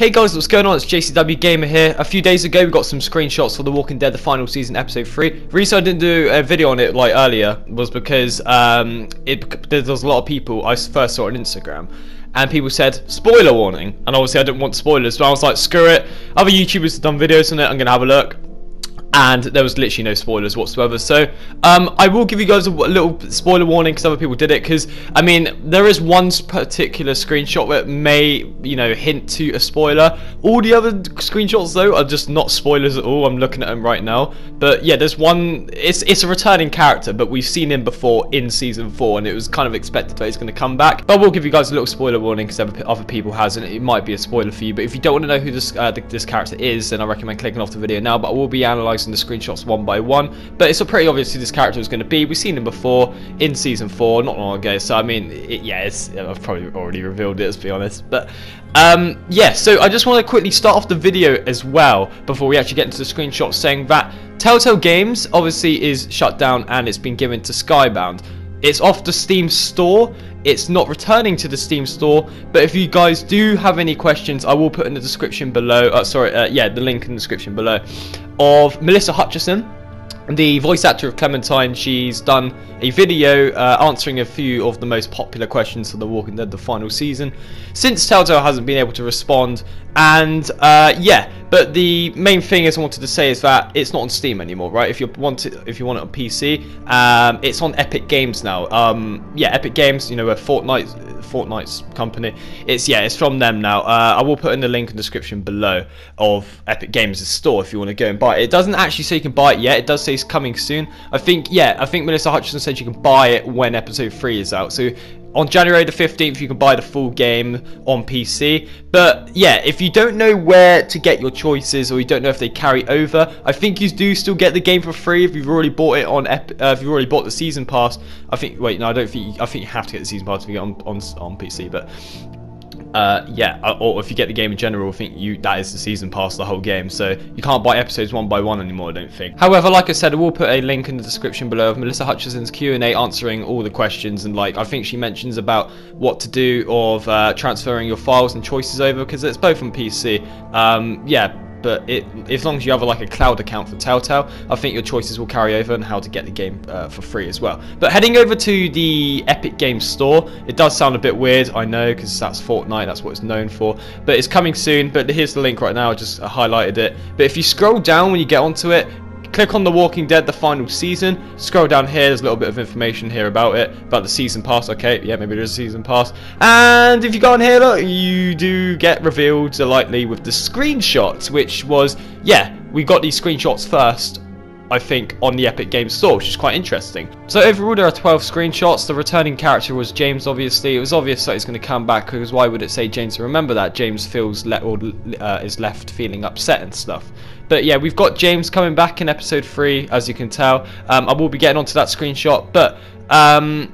Hey guys, what's going on? It's JCWgamer here. A few days ago we got some screenshots for The Walking Dead, the final season, episode 3. The reason I didn't do a video on it like earlier was because there was a lot of people. I first saw it on Instagram and people said spoiler warning, and obviously I didn't want spoilers, so I was like, screw it, other YouTubers have done videos on it, I'm gonna have a look. And there was literally no spoilers whatsoever. So I will give you guys a little spoiler warning because other people did it. Because I mean, there is one particular screenshot that may, you know, hint to a spoiler. All the other screenshots though are just not spoilers at all. I'm looking at them right now. But yeah, there's one. It's a returning character, but we've seen him before in season 4, and it was kind of expected that he's going to come back. But we'll give you guys a little spoiler warning because other people hasn't. It might be a spoiler for you. But if you don't want to know who this character is, then I recommend clicking off the video now. But I will be analysing the screenshots one by one, but it's pretty obvious who this character is going to be. We've seen him before in season 4 not long ago, so I mean I've probably already revealed it, let's be honest. But yeah, so I just want to quickly start off the video as well before we actually get into the screenshots, saying that Telltale Games obviously is shut down and it's been given to Skybound. It's off the Steam store. It's not returning to the Steam store. But if you guys do have any questions, I will put in the description below. The link in the description below of Melissa Hutchison, the voice actor of Clementine. She's done a video answering a few of the most popular questions for The Walking Dead, the final season, since Telltale hasn't been able to respond. And yeah, but the main thing I wanted to say is that it's not on Steam anymore, right? If you want it on PC, it's on Epic Games now. Yeah, Epic Games, you know, where Fortnite's company. It's from them now. I will put in the link in the description below of Epic Games' store if you want to go and buy it. It doesn't actually say you can buy it yet. It does say it's coming soon. I think Melissa Hutchison said you can buy it when episode 3 is out. So on January the 15th, you can buy the full game on PC. But yeah, if you don't know where to get your choices, or you don't know if they carry over, I think you do still get the game for free if you've already bought it on if you've already bought the season pass. I think you have to get the season pass to get on PC. But yeah, or if you get the game in general, I think that is the season pass, the whole game, so you can't buy episodes one by one anymore, I don't think. However, like I said, I will put a link in the description below of Melissa Hutchison's Q&A answering all the questions, and like I think she mentions about what to do of transferring your files and choices over, because it's both on PC. Yeah, but as long as you have like a cloud account for Telltale, I think your choices will carry over, and how to get the game for free as well. But heading over to the Epic Games store, it does sound a bit weird, I know, because that's Fortnite, that's what it's known for. But it's coming soon, but here's the link right now, I just highlighted it. But if you scroll down when you get onto it, click on The Walking Dead, the final season, scroll down here, there's a little bit of information here about it, about the season pass. Okay, yeah, maybe there's a season pass. And if you go on here, look, you do get revealed delightfully with the screenshots, which was, yeah, we got these screenshots first, I think, on the Epic Games store, which is quite interesting. So overall there are 12 screenshots. The returning character was James, obviously. It was obvious that he's going to come back, because why would it say James? Remember that James feels is left feeling upset and stuff. But yeah, we've got James coming back in episode 3, as you can tell. I will be getting onto that screenshot, but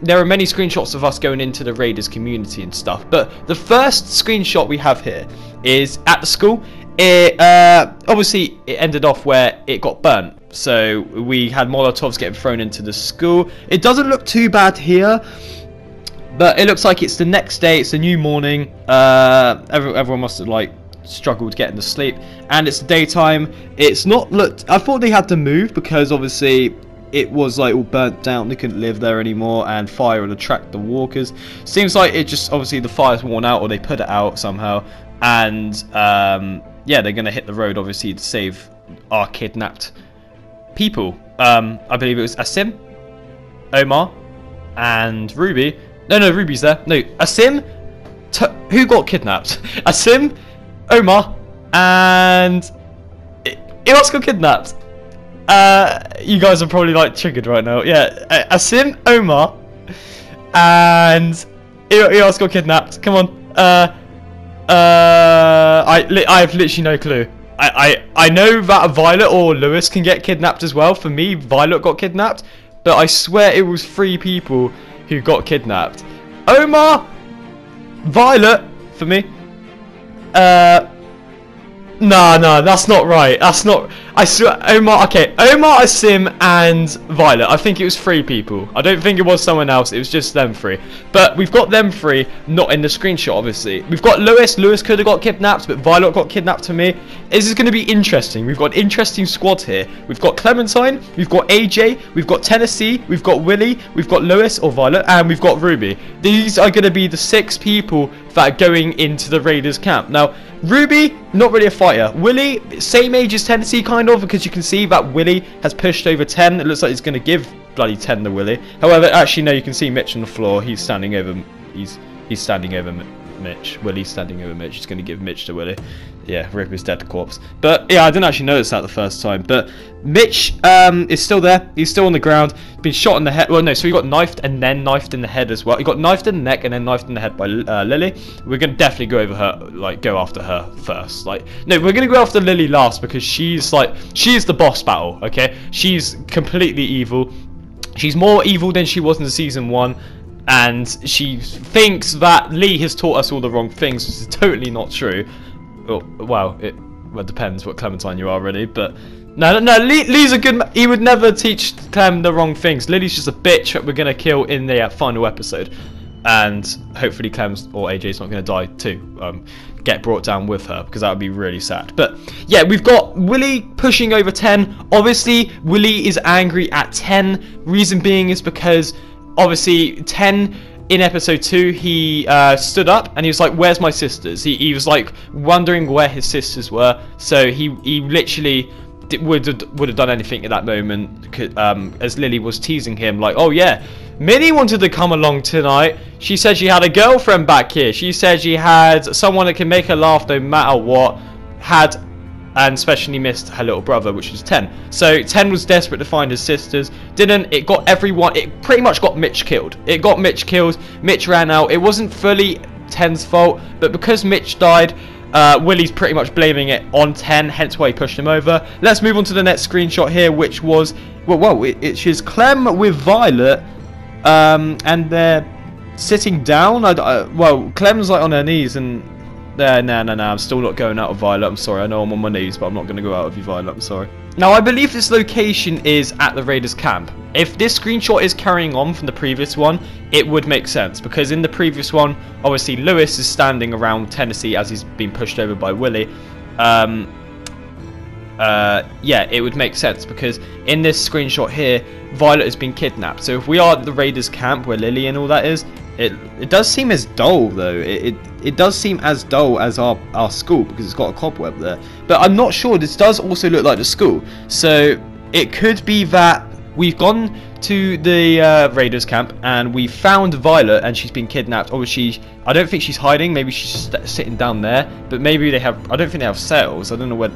there are many screenshots of us going into the Raiders community and stuff. But the first screenshot we have here is at the school. Obviously it ended off where it got burnt, so we had Molotovs getting thrown into the school. It doesn't look too bad here, but it looks like it's the next day, it's a new morning. Everyone must have like struggled getting to sleep, and it's daytime. It's not looked, I thought they had to move because obviously it was like all burnt down, they couldn't live there anymore, and fire would attract the walkers. Seems like it just, obviously the fire's worn out, or they put it out somehow, and yeah, they're gonna hit the road obviously to save our kidnapped people. I believe it was Asim, Omar, and Ruby. No, Ruby's there. No, Asim, who got kidnapped? Asim, Omar, and who else got kidnapped? You guys are probably like triggered right now. Yeah, Asim, Omar, and who else got kidnapped? Come on. I have literally no clue. I know that Violet or Lewis can get kidnapped as well. For me, Violet got kidnapped, but I swear it was 3 people who got kidnapped. Omar, Violet, for me. No, that's not right. That's not. I swear, Omar, okay, Omar, Asim, and Violet. I think it was 3 people. I don't think it was someone else. It was just them 3. But we've got them 3, not in the screenshot, obviously. We've got Lewis. Lewis could have got kidnapped, but Violet got kidnapped to me. This is going to be interesting. We've got an interesting squad here. We've got Clementine, we've got AJ, we've got Tennessee, we've got Willy, we've got Lewis or Violet, and we've got Ruby. These are going to be the 6 people that are going into the Raiders camp. Now, Ruby, not really a fighter. Willy, same age as Tennessee, kind of, because you can see that Willy has pushed over 10. It looks like he's going to give bloody 10 to Willy. However, actually, no, you can see Mitch on the floor. He's standing over. He's standing over Mitch. Willy's standing over Mitch. He's going to give Mitch to Willy. Yeah, rip his dead corpse. But yeah, I didn't actually notice that the first time. But Mitch is still there. He's still on the ground. Been shot in the head. Well, no, so he got knifed and then knifed in the head as well. He got knifed in the neck and then knifed in the head by Lily. We're gonna definitely go over her, like go after her first. Like, no, we're gonna go after Lily last because she's the boss battle. Okay, she's completely evil. She's more evil than she was in season 1. And she thinks that Lee has taught us all the wrong things, which is totally not true. Well, it depends what Clementine you are, really. But no, Lee's a good. He would never teach Clem the wrong things. Lily's just a bitch that we're gonna kill in the final episode, and hopefully Clem's or AJ's not gonna die too. Get brought down with her because that would be really sad. But yeah, we've got Willy pushing over 10. Obviously, Willy is angry at 10. Reason being is because obviously 10. In episode 2, he stood up and he was like, "Where's my sisters?" He was like wondering where his sisters were. So he literally would have done anything at that moment, as Lily was teasing him like, "Oh yeah, Minnie wanted to come along tonight. She said she had a girlfriend back here. She said she had someone that can make her laugh no matter what." And especially missed her little brother, which was 10. So 10 was desperate to find his sisters. Didn't. It got everyone. It pretty much got Mitch killed. It got Mitch killed. Mitch ran out. It wasn't fully 10's fault, but because Mitch died, Willy's pretty much blaming it on 10, hence why he pushed him over. Let's move on to the next screenshot here, which was it's just Clem with Violet, and they're sitting down. Well, Clem's like on her knees and. No, I'm still not going out of Violet. I'm sorry. I know I'm on my knees, but I'm not going to go out of you, Violet. I'm sorry. Now, I believe this location is at the Raiders camp. If this screenshot is carrying on from the previous one, it would make sense. Because in the previous one, obviously, Lewis is standing around Tennessee as he's been pushed over by Willy. Yeah, it would make sense. Because in this screenshot here, Violet has been kidnapped. So if we are at the Raiders camp where Lily and all that is, it does seem as dull though. It does seem as dull as our school because it's got a cobweb there. But I'm not sure. This does also look like the school. So it could be that we've gone to the Raiders camp and we found Violet and she's been kidnapped. Obviously, I don't think she's hiding. Maybe she's just sitting down there. But maybe they have. I don't think they have cells. I don't know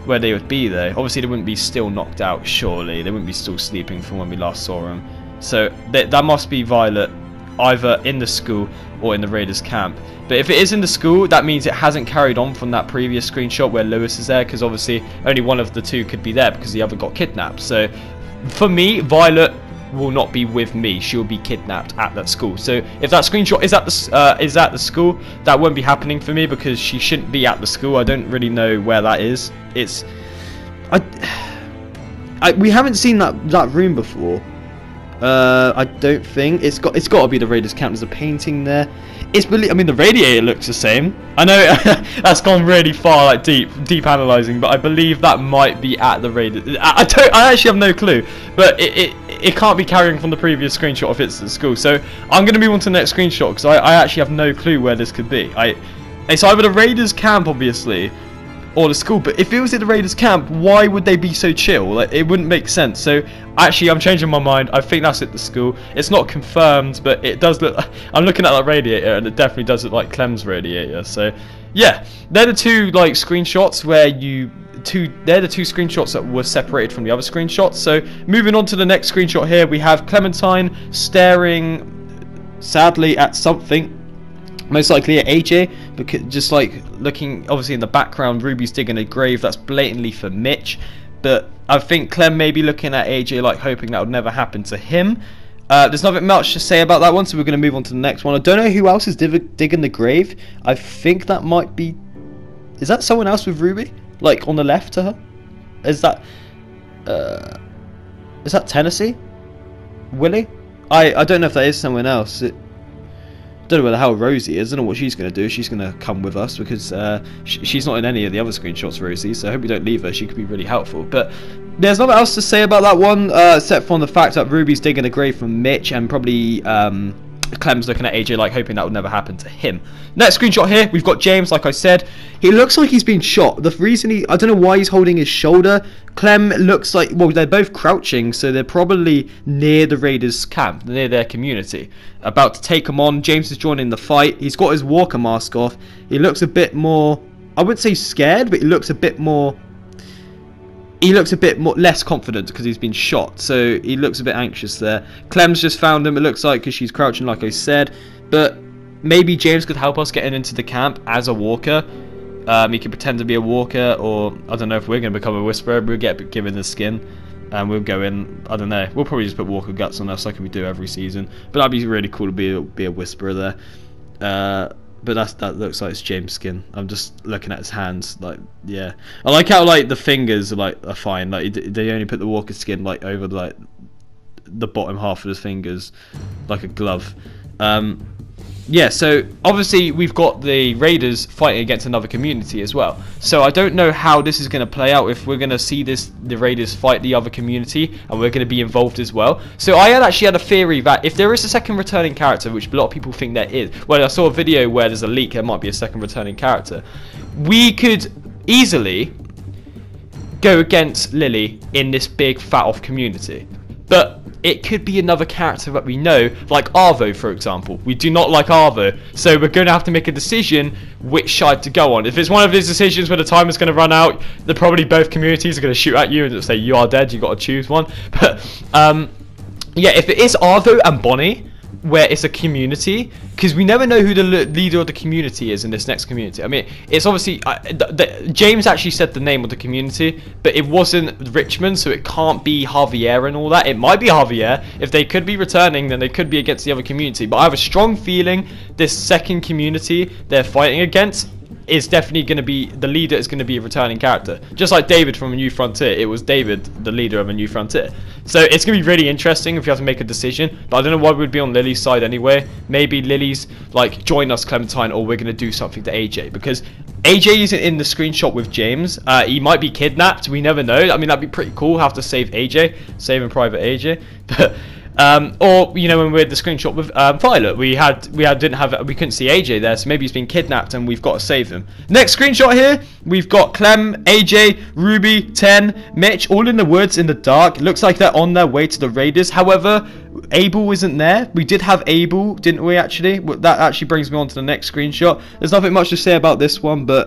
where they would be though. Obviously, they wouldn't be still knocked out. Surely they wouldn't be still sleeping from when we last saw them. So that must be Violet, either in the school or in the Raiders camp. But if it is in the school, that means it hasn't carried on from that previous screenshot where Lewis is there, because obviously only one of the two could be there because the other got kidnapped. So for me, Violet will not be with me. She'll be kidnapped at that school. So if that screenshot is at the school, that won't be happening for me because she shouldn't be at the school. I don't really know where that is. We haven't seen that room before. I don't think it's got to be the Raiders camp. There's a painting there. I mean, the radiator looks the same. I know that's gone really far, like deep analysing, but I believe that might be at the Raiders. I actually have no clue, but it can't be carrying from the previous screenshot if it's at school. So I'm going to move on to the next screenshot because I actually have no clue where this could be. It's either the Raiders camp, obviously, or the school. But if it was at the Raiders camp, why would they be so chill? Like, it wouldn't make sense. So actually, I'm changing my mind. I think that's at the school. It's not confirmed, but it does look. I'm looking at that radiator, and it definitely does look like Clem's radiator. So yeah, they're the two screenshots where they're the two screenshots that were separated from the other screenshots. So moving on to the next screenshot here, we have Clementine staring sadly at something. Most likely at AJ, because just like looking, obviously in the background, Ruby's digging a grave. That's blatantly for Mitch, but I think Clem may be looking at AJ, like hoping that would never happen to him. There's nothing much to say about that one, so we're going to move on to the next one. I don't know who else is digging the grave. I think that might be. Is that someone else with Ruby, like on the left to her? Is that Tennessee? Willy? I don't know if that is someone else. Don't know where the hell Rosie is. I don't know what she's going to do. She's going to come with us because she's not in any of the other screenshots, Rosie, so I hope we don't leave her. She could be really helpful. But there's nothing else to say about that one, except from the fact that Ruby's digging a grave for Mitch, and probably Clem's looking at AJ like hoping that would never happen to him. Next screenshot here, we've got James. Like I said, he looks like he's been shot. The reason I don't know why he's holding his shoulder. Clem looks like, well, they're both crouching, so they're probably near the Raiders camp, near their community, about to take them on. James is joining the fight. He's got his walker mask off. He looks a bit more, I wouldn't say scared, but he looks a bit more less confident because he's been shot, so he looks a bit anxious there. Clem's just found him, it looks like, because she's crouching like I said, but maybe James could help us getting into the camp as a walker. He could pretend to be a walker, or I don't know if we're going to become a whisperer. We'll get given the skin and we'll go in. I don't know, we'll probably just put walker guts on us like we do every season, but that'd be really cool to be a whisperer there. But that looks like it's James' skin. I'm just looking at his hands, like, yeah. I like how like the fingers are fine. Like they only put the walker skin like over like the bottom half of his fingers, like a glove. Yeah, so obviously we've got the Raiders fighting against another community as well. So I don't know how this is going to play out, if we're going to see the Raiders fight the other community and we're going to be involved as well. So I actually had a theory that if there is a second returning character, which a lot of people think there is, well, I saw a video where there's a leak, there might be a second returning character, we could easily go against Lily in this big fat off community. But it could be another character that we know, like Arvo, for example. We do not like Arvo, so we're going to have to make a decision which side to go on. If it's one of these decisions where the time is going to run out, then probably both communities are going to shoot at you and say you are dead, you've got to choose one. But yeah, if it is Arvo and Bonnie, where it's a community, because we never know who the leader of the community is in this next community. I mean, it's obviously James actually said the name of the community, but it wasn't Richmond, so it can't be Javier and all that. It might be Javier. If they could be returning, then they could be against the other community, but I have a strong feeling this second community they're fighting against is definitely going to be, the leader is going to be a returning character. Just like David from A New Frontier, it was David, the leader of A New Frontier. So it's going to be really interesting if you have to make a decision, but I don't know why we'd be on Lily's side anyway. Maybe Lily's like, join us Clementine, or we're going to do something to AJ, because AJ isn't in the screenshot with James. He might be kidnapped, we never know. I mean, that'd be pretty cool, have to save AJ, saving Private AJ. But or you know, when we had the screenshot with Violet, we couldn't see AJ there, so maybe he's been kidnapped and we've got to save him. Next screenshot here, we've got Clem, AJ, Ruby, 10, Mitch, all in the woods in the dark. It looks like they're on their way to the Raiders. However, Abel isn't there. We did have Abel, didn't we, actually? That actually brings me on to the next screenshot. There's nothing much to say about this one, but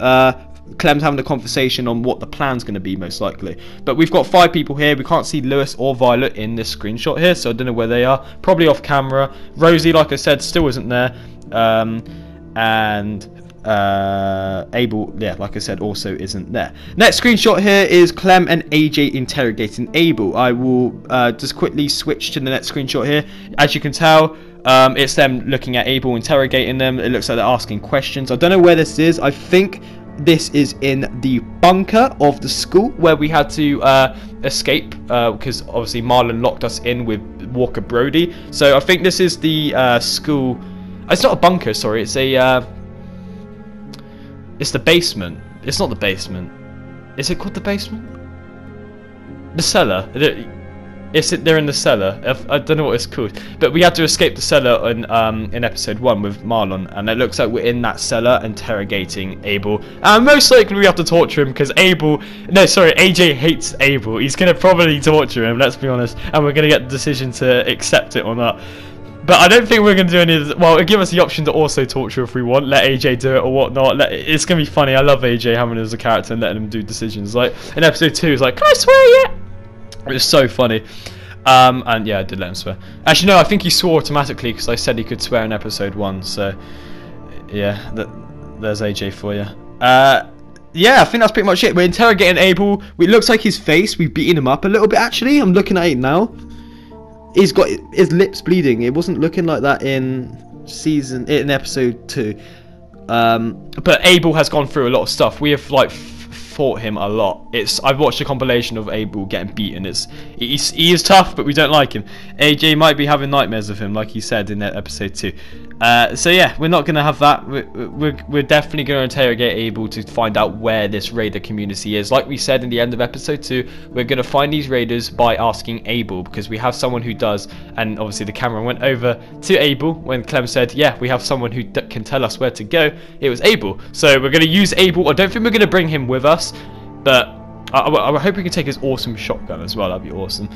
Clem's having a conversation on what the plan's going to be, most likely. But we've got 5 people here. We can't see Lewis or Violet in this screenshot here, so I don't know where they are. Probably off camera. Rosie, like I said, still isn't there. And Abel, yeah, like I said, also isn't there. Next screenshot here is Clem and AJ interrogating Abel. I will just quickly switch to the next screenshot here. As you can tell, it's them looking at Abel, interrogating them. It looks like they're asking questions. I don't know where this is. I think this is in the bunker of the school where we had to escape because obviously Marlon locked us in with Walker Brody. So I think this is the school. It's not a bunker, sorry. It's a it's the basement. It's not the basement. Is it called the basement? The cellar. They're in the cellar. I don't know what it's called, but we had to escape the cellar in episode 1 with Marlon, and it looks like we're in that cellar interrogating Abel. And most likely we have to torture him because AJ hates Abel. He's gonna probably torture him. Let's be honest, and we're gonna get the decision to accept it or not. But I don't think we're going to do any of this. Well, it'll give us the option to also torture if we want. Let AJ do it or whatnot. It's going to be funny. I love AJ having him as a character and letting him do decisions. Like, in episode 2, he's like, can I swear yet? It was so funny. And yeah, I did let him swear. Actually, no, I think he swore automatically because I said he could swear in episode 1. So, yeah, there's AJ for you. Yeah, I think that's pretty much it. We're interrogating Abel. It looks like his face, we've beaten him up a little bit, actually. I'm looking at it now. He's got his lips bleeding. It wasn't looking like that in episode 2. But Abel has gone through a lot of stuff. We have like fought him a lot. I've watched a compilation of Abel getting beaten. He is tough, but we don't like him. AJ might be having nightmares of him, like he said in episode 2. So yeah, we're not gonna have that. We're definitely gonna interrogate Abel to find out where this raider community is. Like we said in the end of episode 2, we're gonna find these raiders by asking Abel, because we have someone who does. And obviously the camera went over to Abel when Clem said, yeah, we have someone who can tell us where to go. It was Abel. So we're gonna use Abel. I don't think we're gonna bring him with us, but I hope we can take his awesome shotgun as well. That'd be awesome.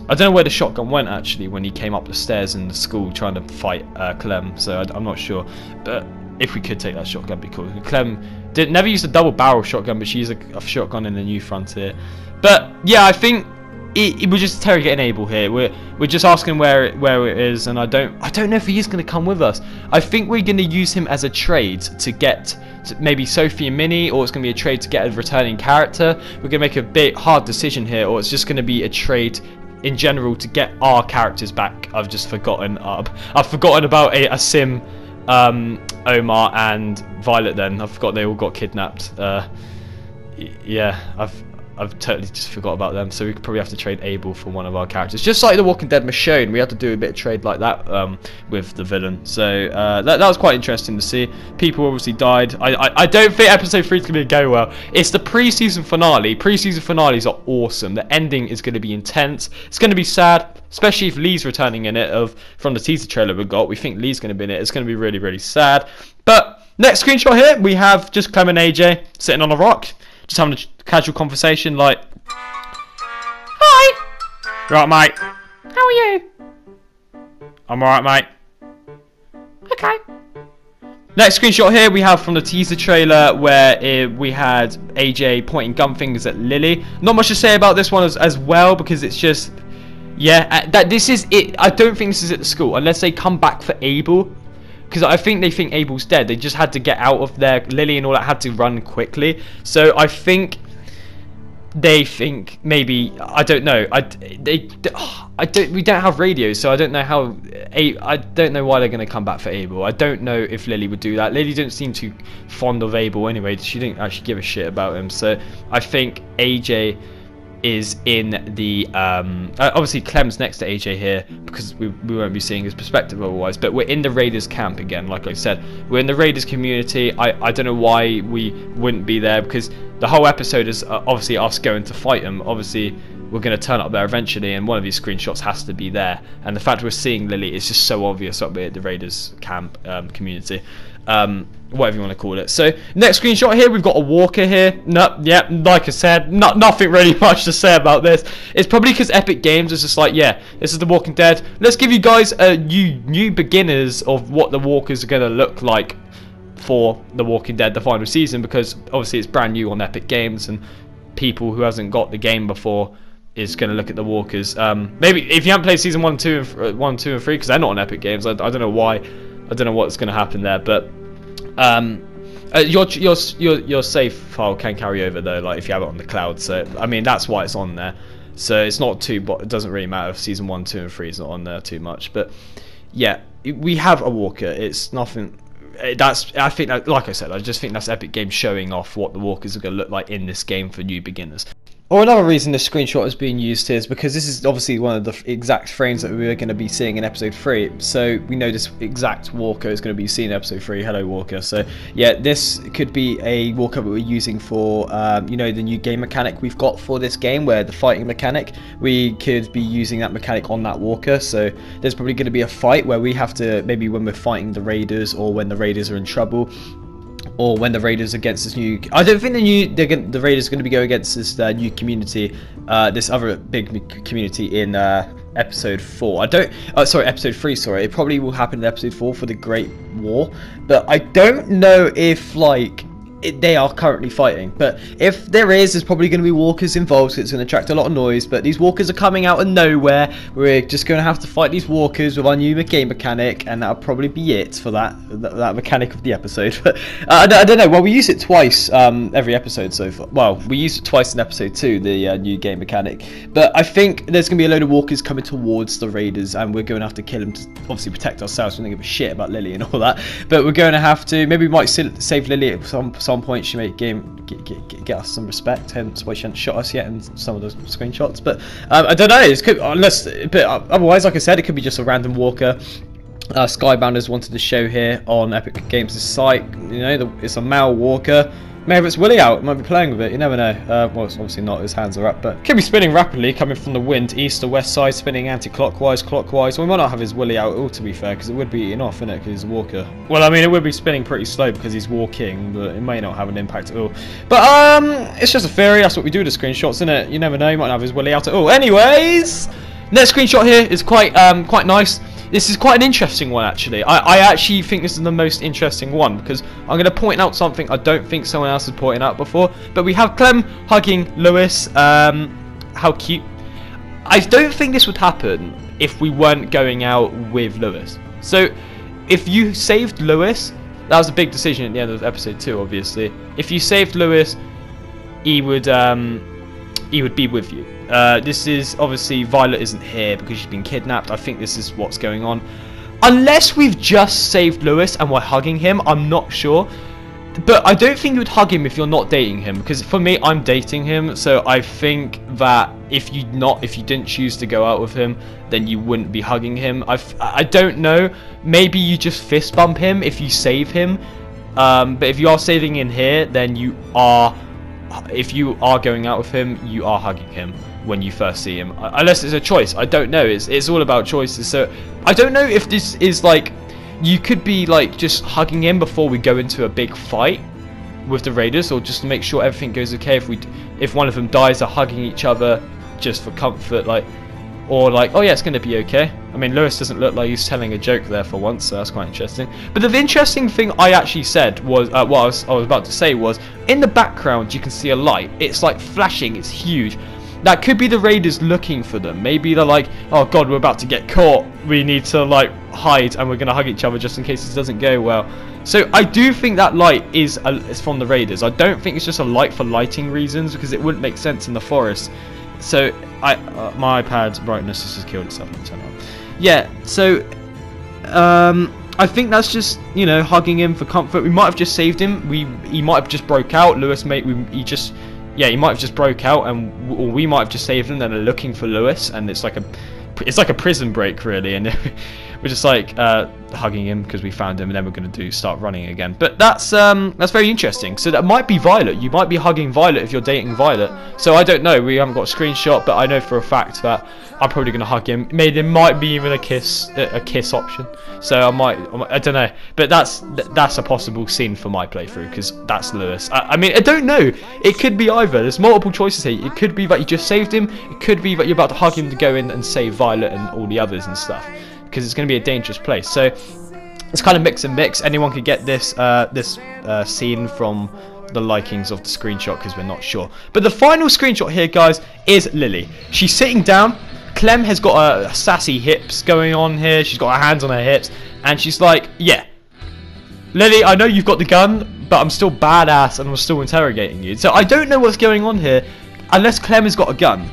I don't know where the shotgun went actually when he came up the stairs in the school trying to fight Clem, so I'm not sure. But if we could take that shotgun, it'd be cool. Clem never used a double barrel shotgun, but she used a shotgun in the New Frontier. But yeah, I think we're just interrogating Abel here. We're just asking where it is, and I don't know if he is going to come with us. I think we're going to use him as a trade to get maybe Sophie and Minnie, or it's going to be a trade to get a returning character. We're going to make a bit hard decision here, or it's just going to be a trade in general to get our characters back. I've just forgotten. I've forgotten about Asim, Omar, and Violet. Then I forgot they all got kidnapped. Yeah, I've totally just forgot about them. So we could probably have to trade Abel for one of our characters, just like the Walking Dead Michonne. We had to do a bit of trade like that with the villain. So that was quite interesting to see. People obviously died. I don't think episode 3 is going to go well. It's the pre-season finale. Pre-season finales are awesome. The ending is going to be intense. It's going to be sad, especially if Lee's returning in it. From the teaser trailer we got, we think Lee's going to be in it. It's going to be really, really sad. But next screenshot here, we have just Clem and AJ sitting on a rock, just having a casual conversation like, hi, right mate, how are you? I'm alright mate. Okay. Next screenshot here we have from the teaser trailer where we had AJ pointing gun fingers at Lily. Not much to say about this one as well, because it's just, yeah, this is it. I don't think this is at the school unless they come back for Abel, because I think they think Abel's dead. They just had to get out of there. Lily and all that had to run quickly. So I think they think maybe, I don't know. We don't have radios, so I don't know how. I don't know why they're going to come back for Abel. I don't know if Lily would do that. Lily didn't seem too fond of Abel anyway. She didn't actually give a shit about him. So I think AJ is in the obviously Clem's next to AJ here, because we won't be seeing his perspective otherwise, but we're in the Raiders camp again. Like I said, we're in the Raiders community. I don't know why we wouldn't be there, because the whole episode is obviously us going to fight them. Obviously we're going to turn up there eventually, and one of these screenshots has to be there, and the fact we're seeing Lily is just so obvious that we're at the Raiders camp community, whatever you want to call it. So next screenshot here, we've got a walker here. No, yeah, like I said, nothing really much to say about this. It's probably because Epic Games is just like, yeah, this is The Walking Dead. Let's give you guys a new beginners of what the walkers are going to look like for The Walking Dead, the final season, because obviously it's brand new on Epic Games, and people who hasn't got the game before is going to look at the walkers. Maybe if you haven't played season 1, 2, and 3, because they're not on Epic Games, I don't know why. I don't know what's going to happen there, but your save file can carry over though, like if you have it on the cloud. So I mean that's why it's on there. So it's not too, but it doesn't really matter if season 1, 2, and 3 is not on there too much. But yeah, we have a walker. It's nothing. I think that, like I said, I just think that's Epic Games showing off what the walkers are going to look like in this game for new beginners. Or another reason this screenshot is being used here is because this is obviously one of the exact frames that we are going to be seeing in episode 3. So we know this exact walker is going to be seen in episode 3. Hello, walker. So yeah, this could be a walker that we're using for, you know, the new game mechanic we've got for this game, where the fighting mechanic, we could be using that mechanic on that walker. So there's probably going to be a fight where we have to, maybe when we're fighting the Raiders, or when the Raiders are in trouble, or when the Raiders against this new, I don't think the Raiders are going to be going against this new community, this other big community in episode 4. Episode 3. Sorry, it probably will happen in episode 4 for the Great War, but I don't know if they are currently fighting. But if there is, there's probably going to be walkers involved, so it's going to attract a lot of noise. But these walkers are coming out of nowhere. We're just going to have to fight these walkers with our new game mechanic, and that'll probably be it for that mechanic of the episode. But I don't know. Well, we use it twice every episode so far. Well, we used it twice in episode 2, the new game mechanic. But I think there's going to be a load of walkers coming towards the Raiders, and we're going to have to kill them to obviously protect ourselves. We don't give a shit about Lily and all that. But we're going to have to, maybe we might save Lily at some some point she may get us some respect, hence why she hasn't shot us yet in some of those screenshots. But I don't know, otherwise, like I said, it could be just a random walker. Skybounders wanted to show here on Epic Games' site, you know, it's a male walker. Maybe it's Willy out, might be playing with it, you never know. Well, it's obviously not, his hands are up, but could be spinning rapidly, coming from the wind, east to west side, spinning anti-clockwise, clockwise. Well, we might not have his Willy out at all, to be fair, because it would be eaten off, innit, because he's a walker. Well, I mean, it would be spinning pretty slow because he's walking, but it may not have an impact at all. But, it's just a theory, that's what we do with the screenshots, innit? You never know, you might not have his Willy out at all. Anyways, next screenshot here is quite nice. This is quite an interesting one, actually. I actually think this is the most interesting one because I'm going to point out something I don't think someone else has pointed out before. But we have Clem hugging Lewis. How cute. I don't think this would happen if we weren't going out with Lewis. So, if you saved Lewis, that was a big decision at the end of episode 2, obviously. If you saved Lewis, he would be with you. This is obviously Violet isn't here because she's been kidnapped. I think this is what's going on. Unless we've just saved Lewis and we're hugging him, I'm not sure. But I don't think you would hug him if you're not dating him, because for me, I'm dating him. So I think that if you didn't choose to go out with him, then you wouldn't be hugging him. I don't know. Maybe you just fist bump him if you save him. But if you are saving in here, then you are. If you are going out with him, you are hugging him when you first see him, unless it's a choice. I don't know. It's all about choices. So I don't know if this is like, you could be like just hugging him before we go into a big fight with the raiders, or just to make sure everything goes okay. If one of them dies, they're hugging each other just for comfort, like, or like, oh yeah, it's gonna be okay. I mean, Lewis doesn't look like he's telling a joke there for once, so that's quite interesting. But the interesting thing I actually said was, what I was about to say was, in the background you can see a light. It's like flashing. It's huge. That could be the raiders looking for them. Maybe they're like, oh god, we're about to get caught. We need to like hide, and we're gonna hug each other just in case this doesn't go well. So I do think that light is from the raiders. I don't think it's just a light for lighting reasons, because it wouldn't make sense in the forest. So my iPad's brightness has just killed itself. Turn on. Yeah. So I think that's just, you know, hugging him for comfort. We might have just saved him. He might have just broke out. Lewis, mate. He might have just broke out, or we might have just saved him. Then they're looking for Lewis, and it's like a prison break, really, and we're just like hugging him because we found him, and then we're going to start running again. But that's very interesting. So that might be Violet. You might be hugging Violet if you're dating Violet. So I don't know. We haven't got a screenshot, but I know for a fact that I'm probably going to hug him. Maybe there might be even a kiss option. So I don't know. But that's a possible scene for my playthrough, because that's Lewis. I mean, I don't know. It could be either. There's multiple choices here. It could be that you just saved him. It could be that you're about to hug him to go in and save Violet and all the others and stuff, because it's going to be a dangerous place. So it's kind of mix and mix. Anyone could get this scene from the likings of the screenshot, because we're not sure. But the final screenshot here, guys, is Lily. She's sitting down. Clem has got a sassy hips going on here. She's got her hands on her hips, and she's like, yeah, Lily, I know you've got the gun, but I'm still badass and I'm still interrogating you. So I don't know what's going on here, unless Clem has got a gun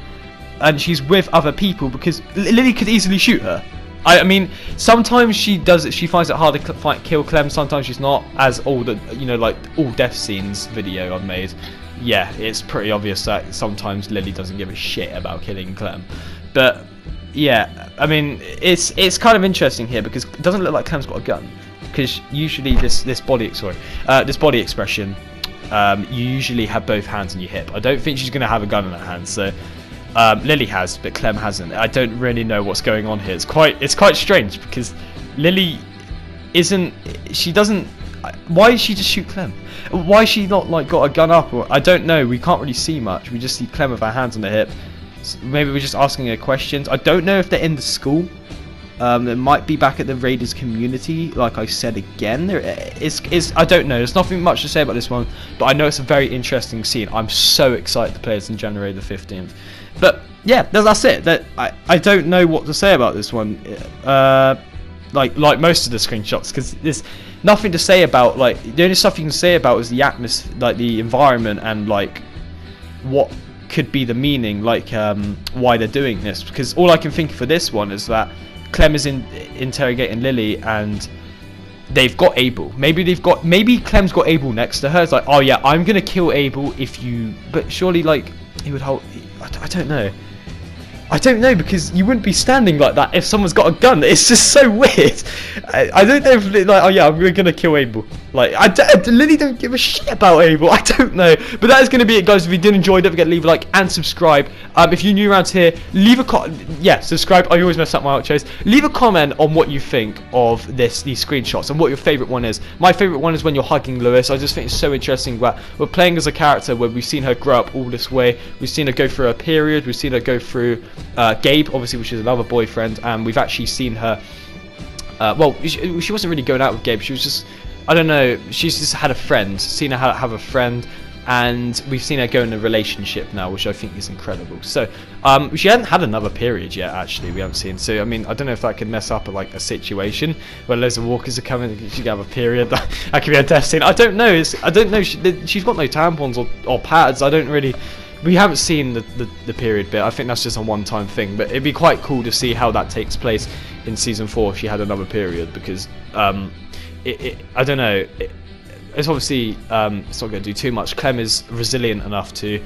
and she's with other people, because Lily could easily shoot her. I mean, sometimes she finds it hard to kill Clem, sometimes she's not, as all the, you know, like all death scenes video I've made. Yeah, it's pretty obvious that sometimes Lily doesn't give a shit about killing Clem. But yeah, I mean, it's kind of interesting here, because it doesn't look like Clem's got a gun, because usually this body expression, you usually have both hands on your hip. I don't think she's gonna have a gun in her hand. So Lily has, but Clem hasn't. I don't really know what's going on here. It's quite strange, because Lily doesn't. Why did she just shoot Clem? Why is she not like got a gun up? Or I don't know. We can't really see much. We just see Clem with her hands on the hip. So maybe we're just asking her questions. I don't know if they're in the school. It might be back at the Raiders community, like I said again. I don't know. There's nothing much to say about this one, but I know it's a very interesting scene. I'm so excited to play this on January the 15th. But yeah, that's it. I don't know what to say about this one. Like most of the screenshots, because there's nothing to say about, like, the only stuff you can say about is the atmosphere, like the environment, and like what could be the meaning, like why they're doing this. Because all I can think for this one is that Clem is interrogating Lily, and they've got Abel. Maybe Clem's got Abel next to her. It's like, oh yeah, I'm gonna kill Abel if you. But surely, like, he would hold. I don't know. I don't know, because you wouldn't be standing like that if someone's got a gun. It's just so weird. I don't know if, like, oh yeah, I'm gonna kill Abel. Like, I literally don't give a shit about Abel. I don't know. But that is going to be it, guys. If you did enjoy, don't forget to leave a like and subscribe. If you're new around here, leave a subscribe. I always mess up my outros. Leave a comment on what you think of these screenshots and what your favourite one is. My favourite one is when you're hugging Lewis. I just think it's so interesting that we're playing as a character where we've seen her grow up all this way. We've seen her go through a period. We've seen her go through Gabe, obviously, which is another boyfriend, and we've actually seen her. Well, she wasn't really going out with Gabe. She was just, I don't know, she's just had a friend, seen her have a friend, and we've seen her go in a relationship now, which I think is incredible. So, she hadn't had another period yet, actually, we haven't seen. So, I mean, I don't know if that could mess up like a situation where loads of walkers are coming, she could have a period. That could be a death scene. I don't know. I don't know. She's got no tampons or pads. I don't really. We haven't seen the period bit. I think that's just a one-time thing, but it'd be quite cool to see how that takes place in season 4 if she had another period, because I don't know. It's obviously it's not going to do too much. Clem is resilient enough to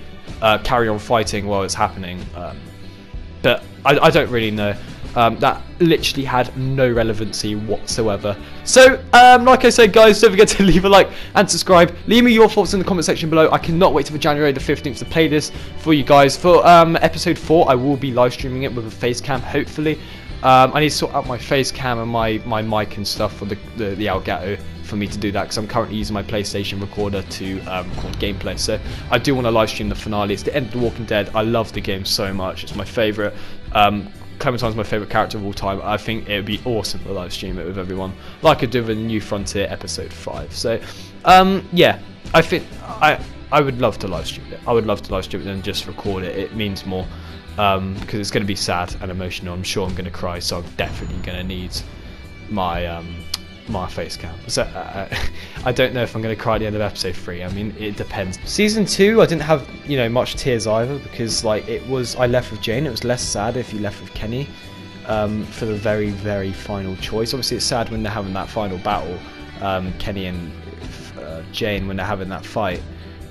carry on fighting while it's happening, but I don't really know. That literally had no relevancy whatsoever. So, like I said, guys, don't forget to leave a like and subscribe. Leave me your thoughts in the comment section below. I cannot wait till January the 15th to play this for you guys. For episode 4, I will be live streaming it with a face cam, hopefully. I need to sort out my face cam and my mic and stuff for the Elgato for me to do that, because I'm currently using my PlayStation recorder to record gameplay. So I do want to live stream the finale. It's the end of The Walking Dead. I love the game so much. It's my favourite. Clementine's my favourite character of all time. I think it would be awesome to live stream it with everyone, like I did with New Frontier episode 5. So, yeah, I think I would love to live stream it. I would love to live stream it and just record it. It means more, because it's going to be sad and emotional. I'm sure I'm going to cry, so I'm definitely going to need my my face cam. So I don't know if I'm going to cry at the end of episode 3. I mean, it depends. Season 2, I didn't have, you know, much tears either, because like I left with Jane. It was less sad if you left with Kenny for the very, very final choice. Obviously it's sad when they're having that final battle, Kenny and Jane, when they're having that fight.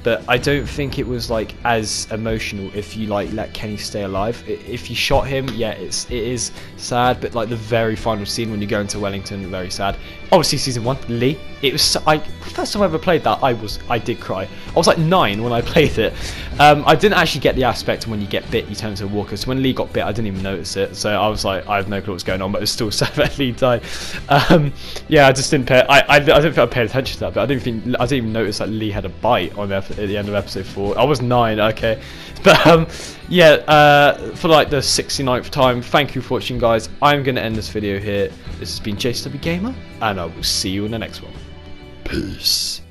But I don't think it was like as emotional if you like let Kenny stay alive. If you shot him, yeah, it is sad. But like the very final scene when you go into Wellington, very sad. Obviously, season 1, Lee. It was first time I ever played that. I did cry. I was like 9 when I played it. I didn't actually get the aspect when you get bit, you turn into a walker. So when Lee got bit, I didn't even notice it. So I was like, I have no clue what's going on, but it was still sad that Lee died. Yeah, I just didn't pay. I don't think I paid attention to that, but I didn't even notice that Lee had a bite on at the end of episode 4. I was 9, okay. But yeah, for like the 69th time, thank you for watching, guys. I'm gonna end this video here. This has been JCWgamer, and I will see you in the next one. Peace.